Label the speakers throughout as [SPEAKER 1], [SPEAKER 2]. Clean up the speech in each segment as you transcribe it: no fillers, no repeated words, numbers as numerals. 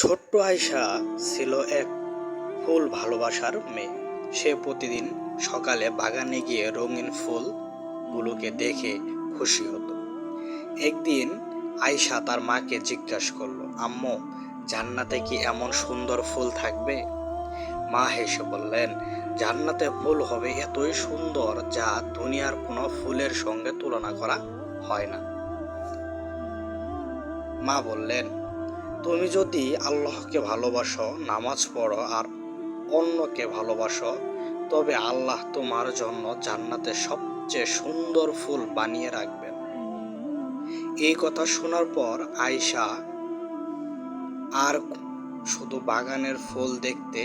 [SPEAKER 1] ছোট্ট আয়শা ছিল এক ফুল ভালোবাসার মেয়ে। সে প্রতিদিন সকালে বাগানে গিয়ে রঙিন ফুলগুলোকে দেখে খুশি হতো। একদিন আয়শা তার মাকে জিজ্ঞাসা করলো, আম্মু, জান্নাতে কি এমন সুন্দর ফুল থাকবে? মা হেসে বললেন, জান্নাতে ফুল হবে এতই সুন্দর যা দুনিয়ার কোনো ফুলের সঙ্গে তুলনা করা হয় না। মা বললেন, তুমি যদি আল্লাহকে ভালোবাসো, নামাজ পড়ো আর অন্যকে ভালোবাসো, তবে আল্লাহ তোমার জন্য জান্নাতে সবচেয়ে সুন্দর ফুল বানিয়ে রাখবেন। এই কথা শোনার পর আয়শা আর শুধু বাগানের ফুল দেখতে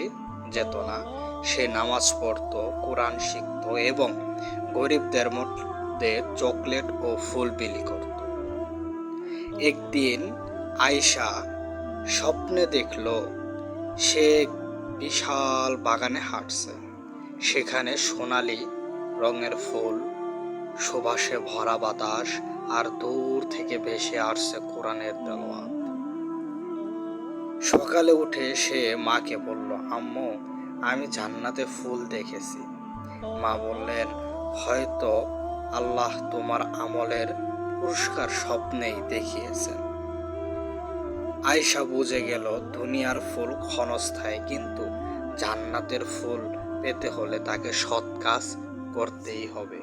[SPEAKER 1] যেত না, সে নামাজ পড়তো, কোরআন শিখতো এবং গরিবদের মধ্যে চকলেট ও ফুল বিলি করত। একদিন আয়শা স্বপ্নে দেখল সে বিশাল বাগানে হাঁটছে। সেখানে সোনালি রঙের ফুল, সুবাসে ভরা বাতাস আর দূর থেকে ভেসে আসছে কোরআনের তেলাওয়াত। সকালে উঠে সে মাকে বলল, আম্মু, আমি জান্নাতে ফুল দেখেছি। মা বললেন, হয়তো আল্লাহ তোমার আমলের পুরস্কার স্বপ্নেই দেখিয়েছেন। আয়শা বুঝে গেল দুনিয়ার ফুল ক্ষণস্থায়ী, কিন্তু জান্নাতের ফুল পেতে হলে তাকে সৎ কাজ করতেই হবে।